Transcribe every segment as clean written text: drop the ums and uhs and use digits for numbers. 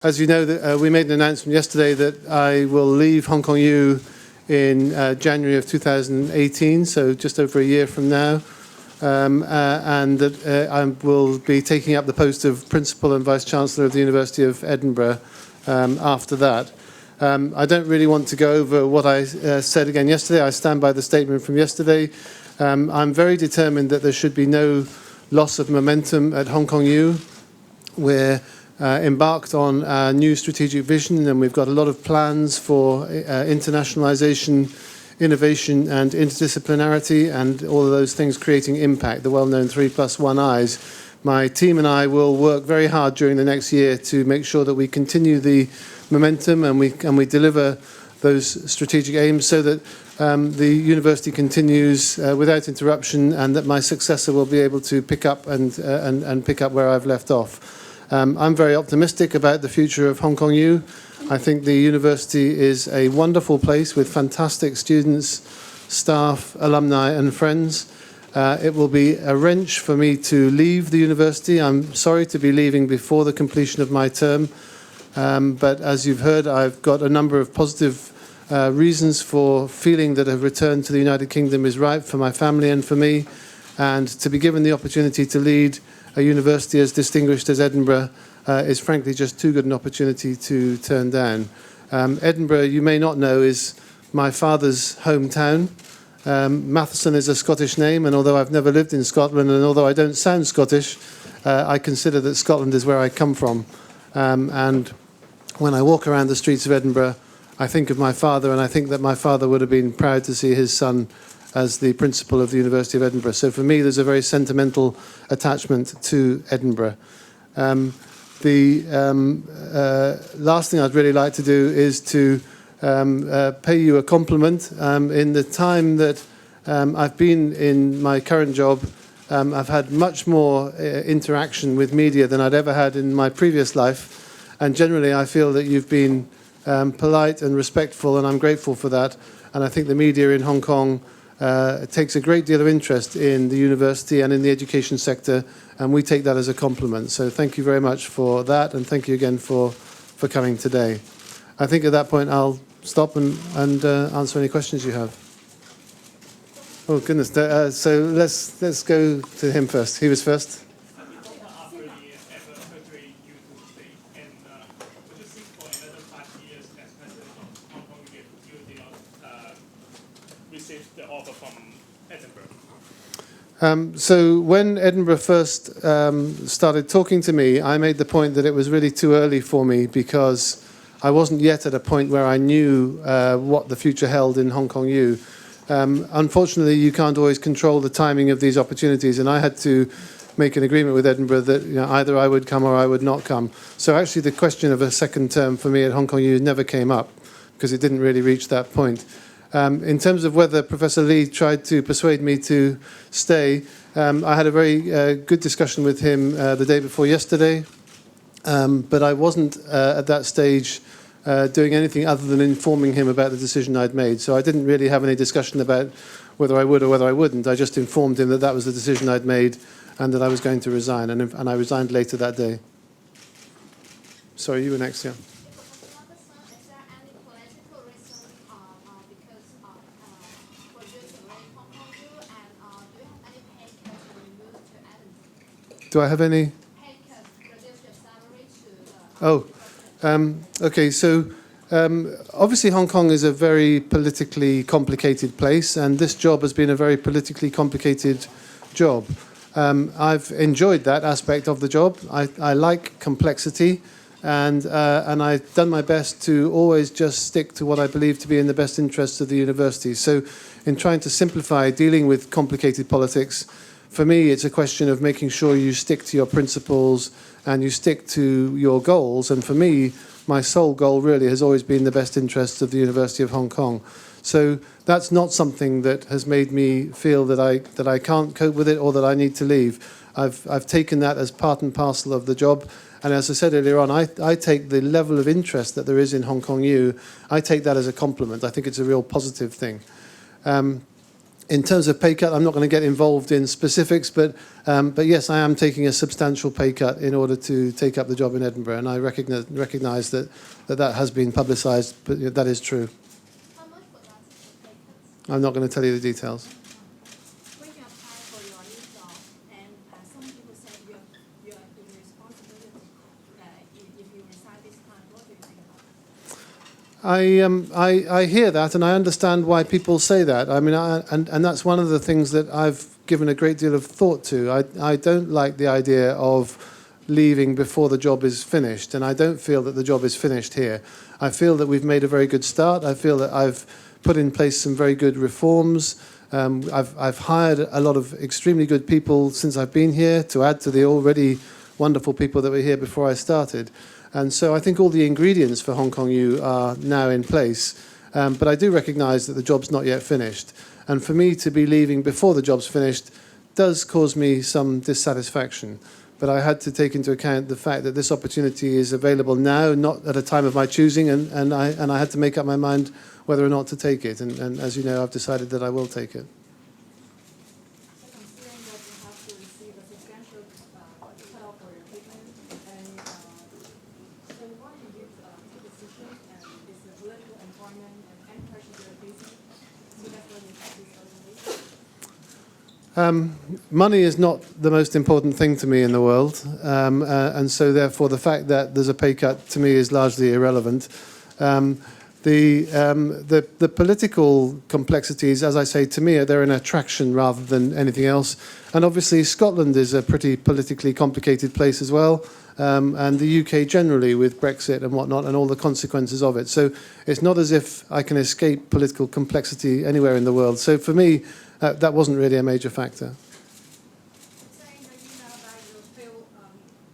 As you know, we made an announcement yesterday that I will leave Hong Kong U in January of 2018, so just over a year from now, and that I will be taking up the post of Principal and Vice-Chancellor of the University of Edinburgh after that. I don't really want to go over what I said again yesterday. I stand by the statement from yesterday. I'm very determined that there should be no loss of momentum at Hong Kong U. We're embarked on a new strategic vision, and we've got a lot of plans for internationalization, innovation and interdisciplinarity, and all of those things creating impact, the well-known 3+1 I's. My team and I will work very hard during the next year to make sure that we continue the momentum and we deliver those strategic aims so that the university continues without interruption, and that my successor will be able to pick up and pick up where I've left off. I'm very optimistic about the future of Hong Kong U. I think the university is a wonderful place with fantastic students, staff, alumni and friends. It will be a wrench for me to leave the university. I'm sorry to be leaving before the completion of my term, but as you've heard, I've got a number of positive reasons for feeling that a return to the United Kingdom is right for my family and for me, and to be given the opportunity to lead a university as distinguished as Edinburgh is frankly just too good an opportunity to turn down. Edinburgh, you may not know, is my father's hometown. Matheson is a Scottish name, and although I've never lived in Scotland, and although I don't sound Scottish, I consider that Scotland is where I come from. And when I walk around the streets of Edinburgh, I think of my father, and I think that my father would have been proud to see his son as the principal of the University of Edinburgh. So for me, there's a very sentimental attachment to Edinburgh. The last thing I'd really like to do is to pay you a compliment. In the time that I've been in my current job, I've had much more interaction with media than I'd ever had in my previous life. And generally, I feel that you've been polite and respectful, and I'm grateful for that. And I think the media in Hong Kong takes a great deal of interest in the university and in the education sector, and we take that as a compliment. So thank you very much for that, and thank you again for coming today. I think at that point I'll stop and answer any questions you have. Oh goodness! So let's go to him first. He was first. The offer from Edinburgh. So when Edinburgh first started talking to me, I made the point that it was really too early for me because I wasn't yet at a point where I knew what the future held in Hong Kong U. Unfortunately, you can't always control the timing of these opportunities, and I had to make an agreement with Edinburgh that either I would come or I would not come. So actually the question of a second term for me at Hong Kong U never came up because it didn't really reach that point. In terms of whether Professor Lee tried to persuade me to stay, I had a very good discussion with him the day before yesterday, but I wasn't at that stage doing anything other than informing him about the decision I'd made. So I didn't really have any discussion about whether I would or whether I wouldn't. I just informed him that that was the decision I'd made and that I was going to resign, and I resigned later that day. Sorry, you were next, yeah. Do I have any? Oh, okay. So obviously Hong Kong is a very politically complicated place, and this job has been a very politically complicated job. I've enjoyed that aspect of the job. I like complexity, and I've done my best to always just stick to what I believe to be in the best interests of the university. So in trying to simplify dealing with complicated politics, for me, it's a question of making sure you stick to your principles and you stick to your goals. And for me, my sole goal really has always been the best interests of the University of Hong Kong. So that's not something that has made me feel that I can't cope with it or that I need to leave. I've taken that as part and parcel of the job. And as I said earlier on, I take the level of interest that there is in Hong Kong U, I take that as a compliment. I think it's a real positive thing. In terms of pay cut, I'm not going to get involved in specifics, but yes, I am taking a substantial pay cut in order to take up the job in Edinburgh, and I recognise that has been publicised, but that is true. How much would that pay cut? I'm not going to tell you the details. When you apply for your new job, and some people say you're in responsibility if you resign this time, what do you think about that? I hear that, and I understand why people say that. I mean, and that's one of the things that I've given a great deal of thought to. I don't like the idea of leaving before the job is finished, and I don't feel that the job is finished here. I feel that we've made a very good start. I feel that I've put in place some very good reforms. I've hired a lot of extremely good people since I've been here to add to the already wonderful people that were here before I started. And so I think all the ingredients for Hong Kong U are now in place. But I do recognise that the job's not yet finished. And for me to be leaving before the job's finished does cause me some dissatisfaction. But I had to take into account the fact that this opportunity is available now, not at a time of my choosing, and I had to make up my mind whether or not to take it. And as you know, I've decided that I will take it. So considering that you have to receive a substantial cut-off for your treatment, and so why did you take a decision, and is the political environment and pressure you're facing, so that's why you have this urgently? Money is not the most important thing to me in the world, and so therefore the fact that there's a pay cut to me is largely irrelevant. The political complexities, as I say, to me, they're an attraction rather than anything else. And obviously Scotland is a pretty politically complicated place as well, and the UK generally with Brexit and whatnot and all the consequences of it. So it's not as if I can escape political complexity anywhere in the world. So for me, that wasn't really a major factor. Saying that you know that you feel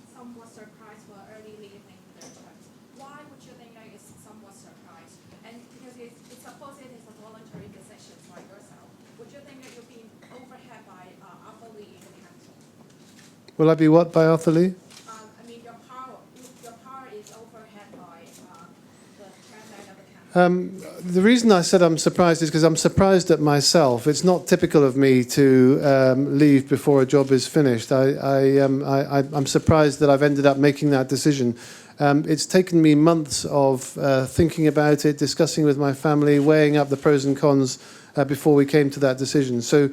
somewhat surprised for early leaving the terms. Why would you think that it's somewhat surprised? And because it's supposed it is a voluntary decision by yourself. Would you think that you're being overhead by Arthur Lee in the council? Will I be what by Arthur Lee? I mean, your power is overhead by the chairman of the council. The reason I said I'm surprised is because I'm surprised at myself. It's not typical of me to leave before a job is finished. I'm surprised that I've ended up making that decision. It's taken me months of thinking about it, discussing with my family, weighing up the pros and cons before we came to that decision. So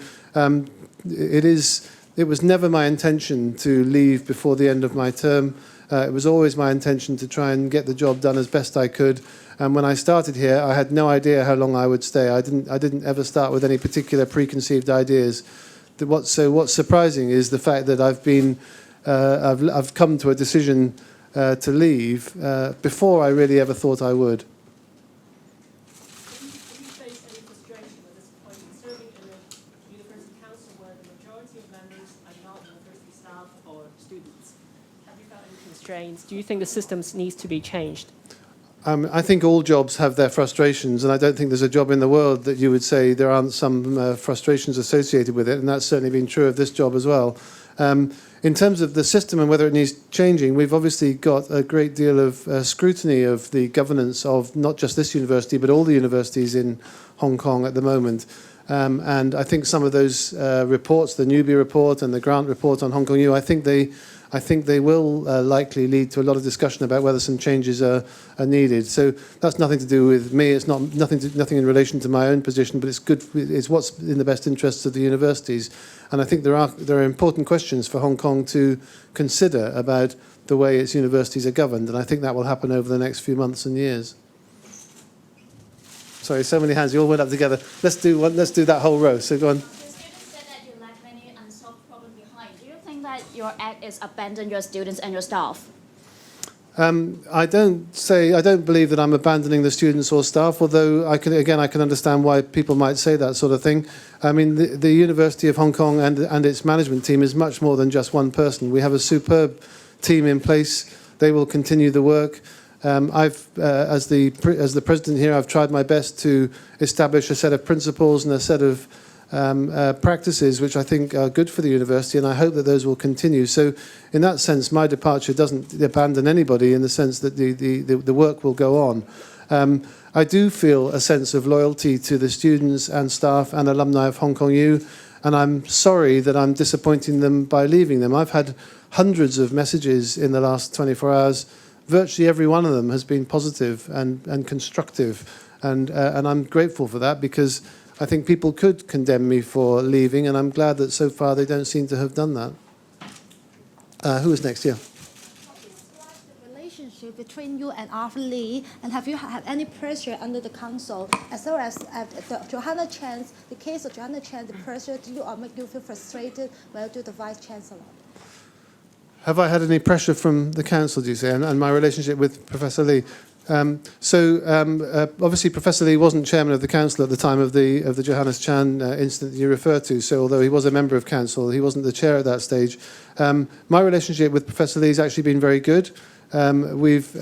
it was never my intention to leave before the end of my term. It was always my intention to try and get the job done as best I could. And when I started here, I had no idea how long I would stay. I didn't ever start with any particular preconceived ideas. What's surprising is the fact that I've come to a decision to leave before I really ever thought I would. Do you face any frustration at this point in serving in a university council where the majority of members are not university staff or students? Have you felt any constraints? Do you think the systems needs to be changed? I think all jobs have their frustrations, and I don't think there's a job in the world that you would say there aren't some frustrations associated with it, and that's certainly been true of this job as well. In terms of the system and whether it needs changing, we've obviously got a great deal of scrutiny of the governance of not just this university, but all the universities in Hong Kong at the moment. And I think some of those reports, the Newby report and the Grant report on Hong Kong U, I think they will likely lead to a lot of discussion about whether some changes are needed. So that's nothing to do with me. It's nothing in relation to my own position, but it's what's in the best interests of the universities. And I think there are important questions for Hong Kong to consider about the way its universities are governed, and I think that will happen over the next few months and years. Sorry, so many hands. You all went up together. Let's do that whole row. So go on. The students said that you left many unsolved problems behind. Do you think that your act is abandon your students and your staff? I don't believe that I'm abandoning the students or staff, although I can understand why people might say that sort of thing. I mean, the University of Hong Kong and its management team is much more than just one person. We have a superb team in place. They will continue the work. As the president here, I've tried my best to establish a set of principles and a set of practices which I think are good for the university, and I hope that those will continue. So in that sense, my departure doesn't abandon anybody in the sense that the work will go on. I do feel a sense of loyalty to the students and staff and alumni of Hong Kong U, and I'm sorry that I'm disappointing them by leaving them. I've had hundreds of messages in the last 24 hours. Virtually every one of them has been positive and constructive, and I'm grateful for that, because I think people could condemn me for leaving, and I'm glad that so far they don't seem to have done that. Who is next? Yeah. The relationship between you and Arthur Lee, and have you had any pressure under the council, as well as Johanna Chan, the case of Johanna Chan, the pressure to you or make you feel frustrated while you're the Vice Chancellor? Have I had any pressure from the council, do you say, and my relationship with Professor Lee? Obviously, Professor Lee wasn't chairman of the council at the time of the Johannes Chan incident you refer to. So, although he was a member of council, he wasn't the chair at that stage. My relationship with Professor Lee has actually been very good. We've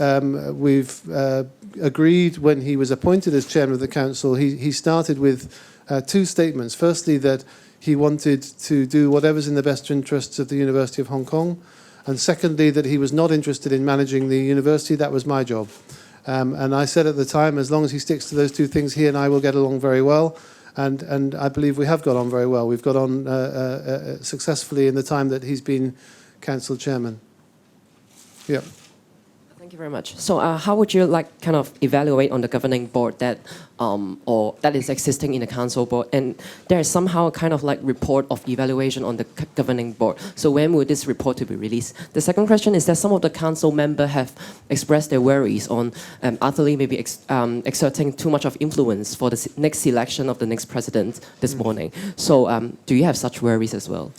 agreed when he was appointed as chairman of the council. He started with two statements. Firstly, that he wanted to do whatever's in the best interests of the University of Hong Kong, and secondly, that he was not interested in managing the university. That was my job. And I said at the time, as long as he sticks to those two things, he and I will get along very well. And I believe we have got on very well. We've got on successfully in the time that he's been council chairman. Yeah. Thank you very much. So how would you kind of evaluate on the governing board that or that is existing in the council board, and there is somehow kind of report of evaluation on the governing board? So when will this report to be released? The second question is that some of the council members have expressed their worries on Arthur Lee maybe exerting too much of influence for the next election of the next president this morning. So do you have such worries as well?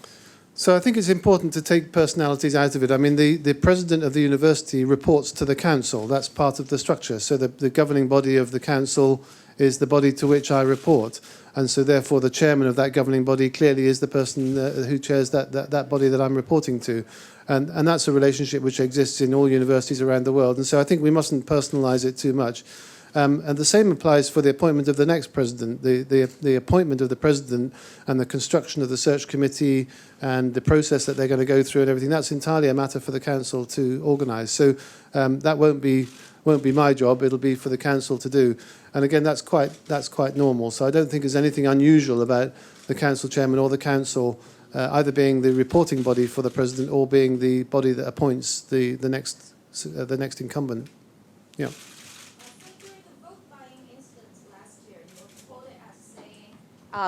So I think it's important to take personalities out of it. I mean, the president of the university reports to the council. That's part of the structure. So the governing body of the council is the body to which I report. And so therefore the chairman of that governing body clearly is the person who chairs that body that I'm reporting to. And that's a relationship which exists in all universities around the world. And so I think we mustn't personalise it too much. And the same applies for the appointment of the next president. The appointment of the president and the construction of the search committee and the process that they're going to go through and everything, that's entirely a matter for the council to organise. So that won't be my job. It'll be for the council to do. And again, that's quite normal. So I don't think there's anything unusual about the council chairman or the council either being the reporting body for the president or being the body that appoints the next incumbent. Yeah.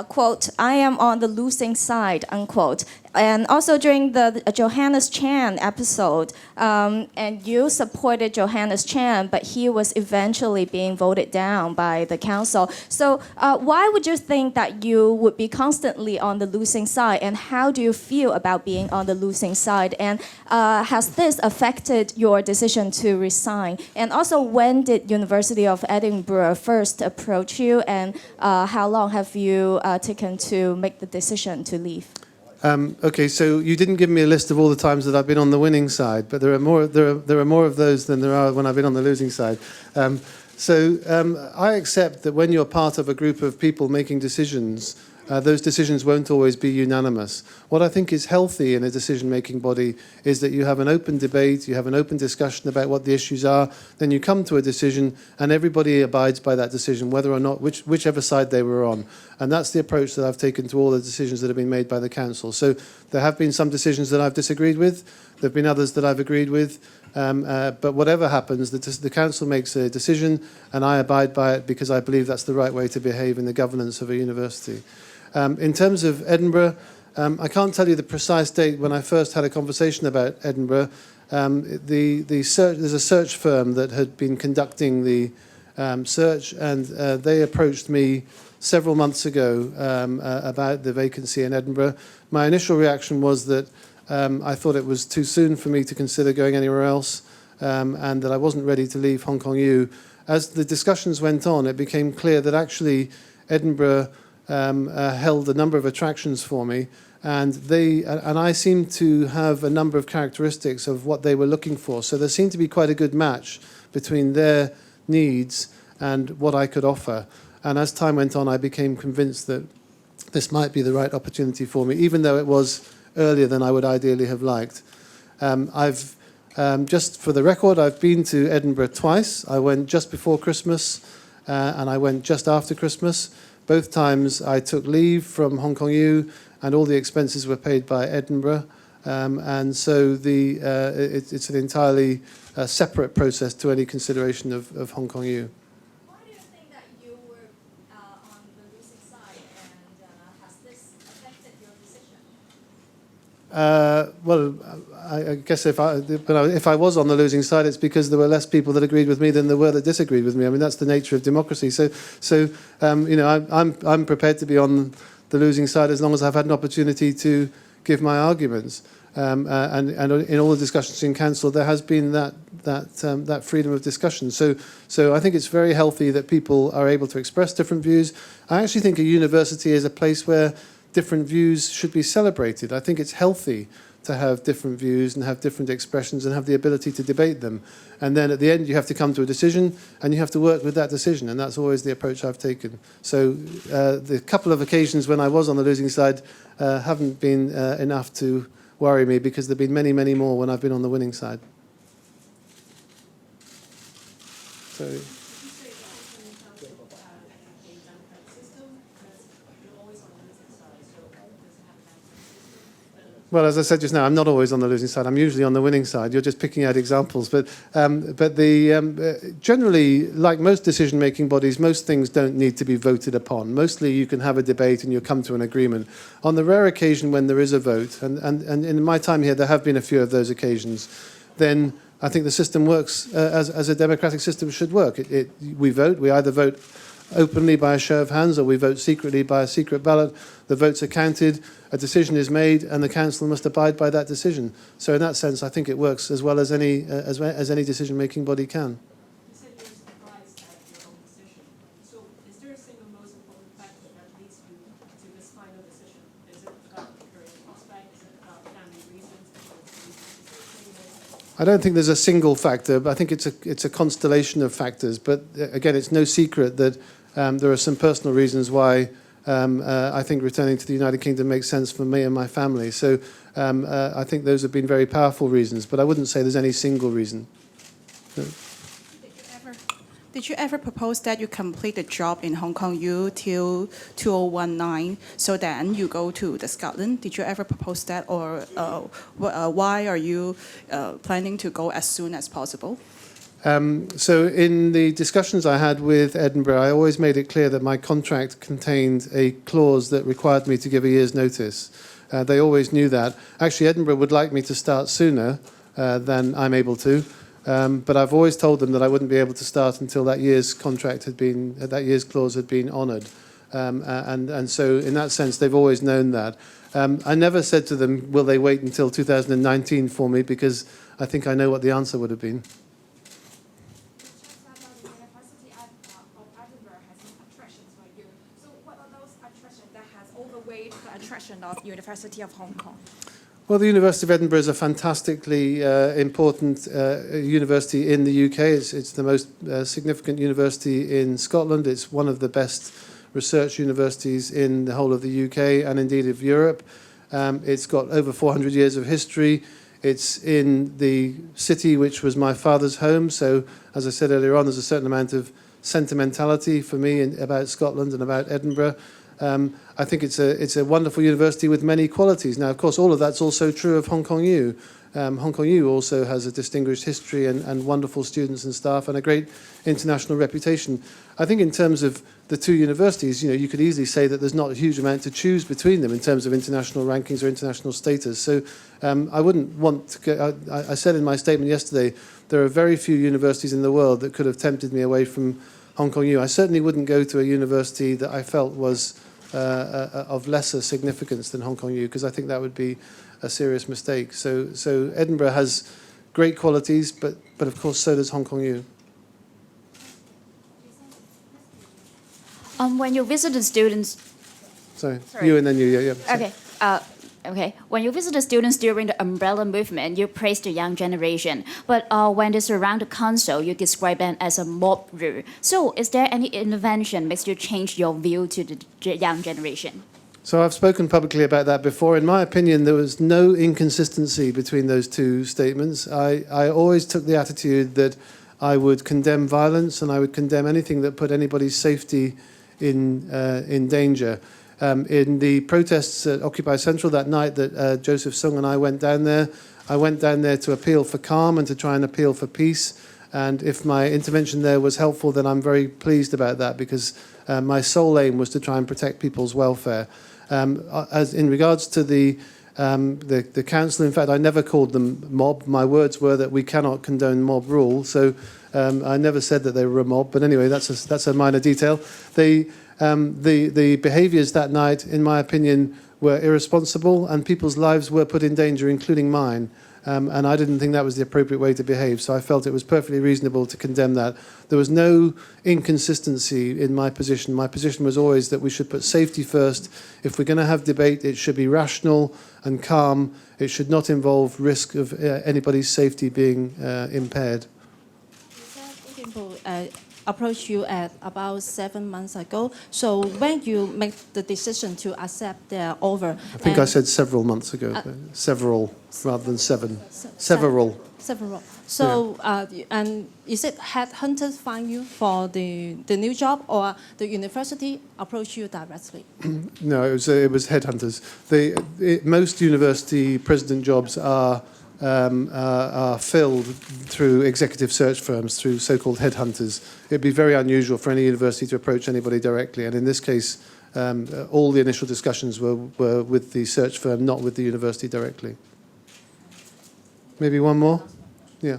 Quote, "I am on the losing side," unquote. And also during the Johannes Chan episode, and you supported Johannes Chan, but he was eventually being voted down by the council. So why would you think that you would be constantly on the losing side, and how do you feel about being on the losing side? And has this affected your decision to resign? And also, when did University of Edinburgh first approach you, and how long have you taken to make the decision to leave? Okay, so you didn't give me a list of all the times that I've been on the winning side, but there are more of those than there are when I've been on the losing side. I accept that when you're part of a group of people making decisions, those decisions won't always be unanimous. What I think is healthy in a decision-making body is that you have an open debate, you have an open discussion about what the issues are, then you come to a decision and everybody abides by that decision, whether or not, whichever side they were on. And that's the approach that I've taken to all the decisions that have been made by the council. So there have been some decisions that I've disagreed with, there have been others that I've agreed with, but whatever happens, the council makes a decision and I abide by it because I believe that's the right way to behave in the governance of a university. In terms of Edinburgh, I can't tell you the precise date when I first had a conversation about Edinburgh. There's a search firm that had been conducting the search, and they approached me several months ago about the vacancy in Edinburgh. My initial reaction was that I thought it was too soon for me to consider going anywhere else, and that I wasn't ready to leave Hong Kong U. As the discussions went on, it became clear that actually Edinburgh held a number of attractions for me, and I seemed to have a number of characteristics of what they were looking for. So there seemed to be quite a good match between their needs and what I could offer. And as time went on, I became convinced that this might be the right opportunity for me, even though it was earlier than I would ideally have liked. Just for the record, I've been to Edinburgh twice. I went just before Christmas, and I went just after Christmas. Both times I took leave from Hong Kong U, and all the expenses were paid by Edinburgh. And so it's an entirely separate process to any consideration of Hong Kong U. Why do you think that you were on the losing side, and has this affected your decision? Well, I guess if I was on the losing side, it's because there were less people that agreed with me than there were that disagreed with me. I mean, that's the nature of democracy. So you know, I'm prepared to be on the losing side as long as I've had an opportunity to give my arguments. And in all the discussions in council, there has been that freedom of discussion. So I think it's very healthy that people are able to express different views. I actually think a university is a place where different views should be celebrated. I think it's healthy to have different views and have different expressions and have the ability to debate them. And then at the end, you have to come to a decision, and you have to work with that decision, and that's always the approach I've taken. So the couple of occasions when I was on the losing side haven't been enough to worry me, because there have been many, many more when I've been on the winning side. So. Well, as I said just now, I'm not always on the losing side. I'm usually on the winning side. You're just picking out examples. But generally, like most decision-making bodies, most things don't need to be voted upon. Mostly you can have a debate and you'll come to an agreement. On the rare occasion when there is a vote, and in my time here there have been a few of those occasions, then I think the system works as a democratic system should work. We vote. We either vote openly by a show of hands, or we vote secretly by a secret ballot. The votes are counted, a decision is made, and the council must abide by that decision. So in that sense, I think it works as well as any decision-making body can. You said you're surprised at your own decision. So is there a single most important factor that leads you to this final decision? Is it about the current prospect? Is it about family reasons? I don't think there's a single factor, but I think it's a constellation of factors. But again, it's no secret that there are some personal reasons why I think returning to the United Kingdom makes sense for me and my family. So I think those have been very powerful reasons, but I wouldn't say there's any single reason. No. Did you ever propose that you complete the job in Hong Kong U till 2019, so then you go to the Scotland? Did you ever propose that, or why are you planning to go as soon as possible? So in the discussions I had with Edinburgh, I always made it clear that my contract contained a clause that required me to give a year's notice. They always knew that. Actually, Edinburgh would like me to start sooner than I'm able to. But I've always told them that I wouldn't be able to start until that year's contract had been, that year's clause had been honoured. And so in that sense, they've always known that. I never said to them, will they wait until 2019 for me, because I think I know what the answer would have been. The University of Edinburgh has some attractions for you. So what are those attractions that has overweighed the attraction of University of Hong Kong? Well, the University of Edinburgh is a fantastically important university in the UK. It's the most significant university in Scotland. It's one of the best research universities in the whole of the UK and indeed of Europe. It's got over 400 years of history. It's in the city which was my father's home. So, as I said earlier on, there's a certain amount of sentimentality for me about Scotland and about Edinburgh. I think it's a wonderful university with many qualities. Now, of course, all of that's also true of Hong Kong U. Hong Kong U also has a distinguished history and wonderful students and staff and a great international reputation. I think in terms of the two universities, you could easily say that there's not a huge amount to choose between them in terms of international rankings or international status. So I wouldn't want to go, I said in my statement yesterday, there are very few universities in the world that could have tempted me away from Hong Kong U. I certainly wouldn't go to a university that I felt was of lesser significance than Hong Kong U, because I think that would be a serious mistake. So Edinburgh has great qualities, but of course so does Hong Kong U. When you visit the students... Sorry, Sorry. you and then you, yeah. Okay. Okay. When you visit the students during the umbrella movement, you praise the young generation. But when they surround the council, you describe them as a mob rule. So is there any intervention makes you change your view to the young generation? So I've spoken publicly about that before. In my opinion, there was no inconsistency between those two statements. I always took the attitude that I would condemn violence, and I would condemn anything that put anybody's safety in danger. In the protests at Occupy Central that night that Joseph Sung and I went down there to appeal for calm and to try and appeal for peace. And if my intervention there was helpful, then I'm very pleased about that, because my sole aim was to try and protect people's welfare. As in regards to the council, in fact, I never called them mob. My words were that we cannot condone mob rule. So I never said that they were a mob. But anyway, that's a minor detail. The behaviours that night, in my opinion, were irresponsible, and people's lives were put in danger, including mine. And I didn't think that was the appropriate way to behave, so I felt it was perfectly reasonable to condemn that. There was no inconsistency in my position. My position was always that we should put safety first. If we're going to have debate, it should be rational and calm. It should not involve risk of anybody's safety being impaired. Approached you at about 7 months ago. So when you make the decision to accept their offer, I think I said several months ago. Several rather than seven. Several. So and is it headhunters find you for the new job, or the university approach you directly? No, it was headhunters. Most university president jobs are filled through executive search firms, through so-called headhunters. It'd be very unusual for any university to approach anybody directly, and in this case, all the initial discussions were with the search firm, not with the university directly. Maybe one more? Yeah.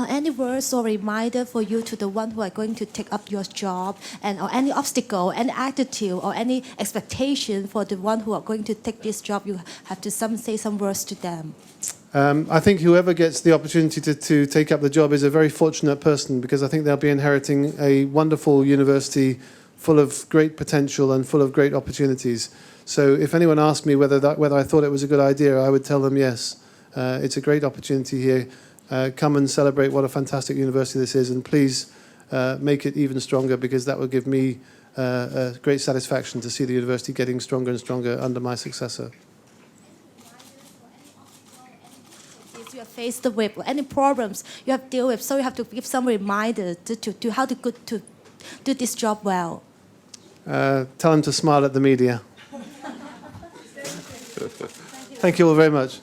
Any words or reminder for you to the one who are going to take up your job, and or any obstacle, any attitude, or any expectation for the one who are going to take this job? You have to say some words to them. I think whoever gets the opportunity to take up the job is a very fortunate person, because I think they'll be inheriting a wonderful university full of great potential and full of great opportunities. So if anyone asked me whether I thought it was a good idea, I would tell them yes. It's a great opportunity here. Come and celebrate what a fantastic university this is, and please make it even stronger, because that will give me great satisfaction to see the university getting stronger and stronger under my successor. If you have faced with any problems you have dealt with, so you have to give some reminder to how to do this job well. Tell them to smile at the media. Thank you all very much.